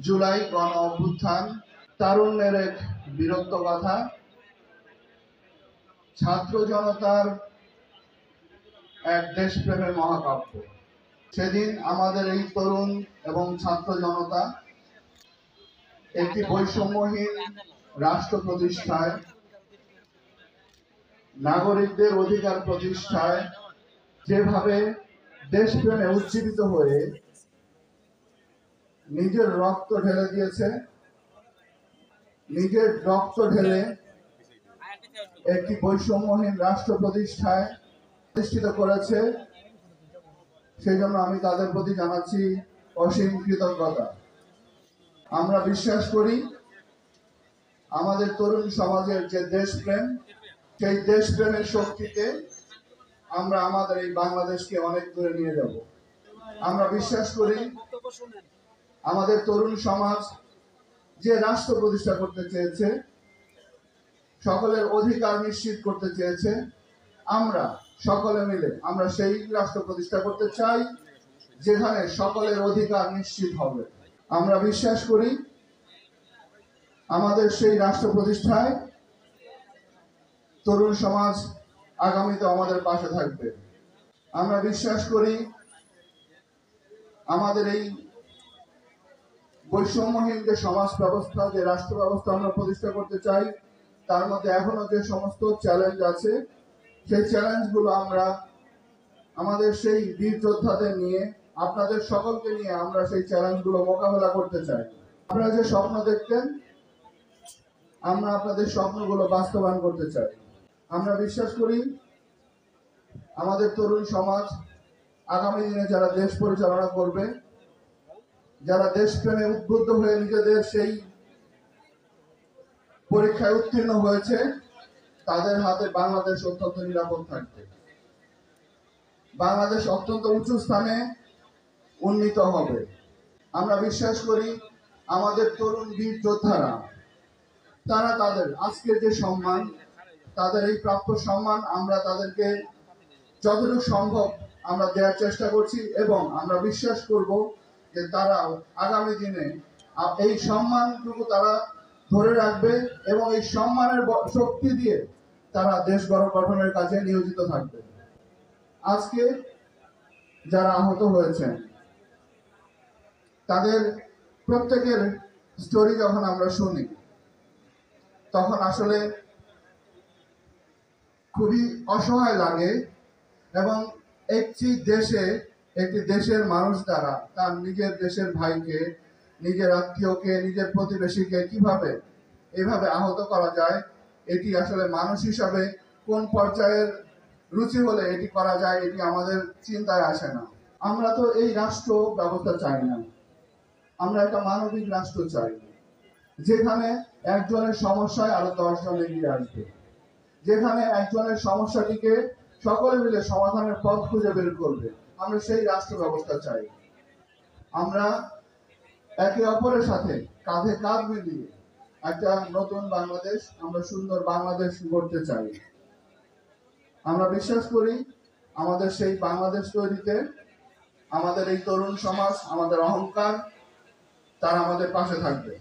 জুলাই গণ অভ্যুত্থান তারুণ্যের এক বীরত্ব গাথা, ছাত্র জনতার এক দেশপ্রেমের মহাকাব্য। সেদিন আমাদের এই তরুণ এবং ছাত্র জনতা একটি বৈষম্যহীন রাষ্ট্র প্রতিষ্ঠায়, নাগরিকদের অধিকার প্রতিষ্ঠায় যেভাবে দেশপ্রেমে উজ্জীবিত হয়ে নিজের রক্ত ঢেলে দিয়েছে, নিজের রক্ত ঢেলে একটি বৈষম্যহীন রাষ্ট্র প্রতিষ্ঠিত করেছে, সেই জন্য আমি তাদের প্রতি জানাচ্ছি অসীম কৃতজ্ঞতা। আমরা বিশ্বাস করি আমাদের তরুণ সমাজের যে দেশপ্রেম, সেই দেশপ্রেমের শক্তিতে আমরা আমাদের এই বাংলাদেশকে অনেক দূরে নিয়ে যাব। আমরা বিশ্বাস করি আমাদের তরুণ সমাজ যে রাষ্ট্র প্রতিষ্ঠা করতে চেয়েছে, সকলের অধিকার নিশ্চিত করতে চেয়েছে, আমরা সকলে মিলে আমরা সেই রাষ্ট্র প্রতিষ্ঠা করতে চাই যেখানে সকলের অধিকার নিশ্চিত হবে। আমরা বিশ্বাস করি আমাদের সেই রাষ্ট্র প্রতিষ্ঠায় তরুণ সমাজ আগামীতে আমাদের পাশে থাকবে। আমরা বিশ্বাস করি আমাদের এই বৈষম্যহীন যে সমাজ ব্যবস্থা, যে রাষ্ট্র ব্যবস্থা আমরা প্রতিষ্ঠা করতে চাই, তার মধ্যে এখনো যে সমস্ত চ্যালেঞ্জ আছে, সেই চ্যালেঞ্জগুলো আমরা আমাদের সেই বীর যোদ্ধাদের নিয়ে, আপনাদের সকলকে নিয়ে আমরা সেই চ্যালেঞ্জগুলো মোকাবেলা করতে চাই। আপনারা যে স্বপ্ন দেখতেন, আমরা আপনাদের স্বপ্নগুলো বাস্তবায়ন করতে চাই। আমরা বিশ্বাস করি আমাদের তরুণ সমাজ আগামী দিনে যারা দেশ পরিচালনা করবে, যারা দেশপ্রেমে উদ্বুদ্ধ হয়ে নিজেদের সেই পরীক্ষায় উত্তীর্ণ হয়েছে, তাদের হাতে বাংলাদেশ অত্যন্ত নিরাপদ থাকবে। বাংলাদেশ অত্যন্ত উঁচু স্থানে উন্নীত হবে। আমরা বিশ্বাস করি আমাদের তরুণ বীর যোদ্ধারা, তারা তাদের আজকের যে সম্মান, তাদের এই প্রাপ্য সম্মান আমরা তাদেরকে যতটুকু সম্ভব আমরা দেওয়ার চেষ্টা করছি, এবং আমরা বিশ্বাস করব যে তারা আগামী দিনে এই সম্মানটুকু তারা ধরে রাখবে এবং এই সম্মানের শক্তি দিয়ে তারা দেশ গঠনের কাজে নিয়োজিত থাকবে। আজকে যারা আহত হয়েছেন তাদের প্রত্যেকের স্টোরি যখন আমরা শুনি, তখন আসলে খুবই অসহায় লাগে, এবং একটি দেশের মানুষ দ্বারা তার নিজের দেশের ভাইকে, নিজের আত্মীয়কে, নিজের প্রতিবেশীকে কিভাবে এভাবে আহত করা যায়, এটি আসলে মানুষ হিসাবে কোন পর্যায়ের রুচি হলে এটি করা যায়, এটি আমাদের চিন্তায় আসে না। আমরা তো এই রাষ্ট্র ব্যবস্থা চাই না, আমরা একটা মানবিক রাষ্ট্র চাই, যেখানে একজনের সমস্যায় আরো 10 জন এগিয়ে আসবে, যেখানে একজনের সমস্যাটিকে সকলে মিলে সমাধানের পথ খুঁজে বের করবে। আমরা সেই রাষ্ট্র ব্যবস্থা চাই। আমরা একে অপরের সাথে কাঁধে কাঁধ মিলিয়ে একটা নতুন বাংলাদেশ, আমরা সুন্দর বাংলাদেশ গড়তে চাই। আমরা বিশ্বাস করি আমাদের সেই বাংলাদেশ তৈরিতে আমাদের এই তরুণ সমাজ, আমাদের অহংকার, তারা আমাদের পাশে থাকবে।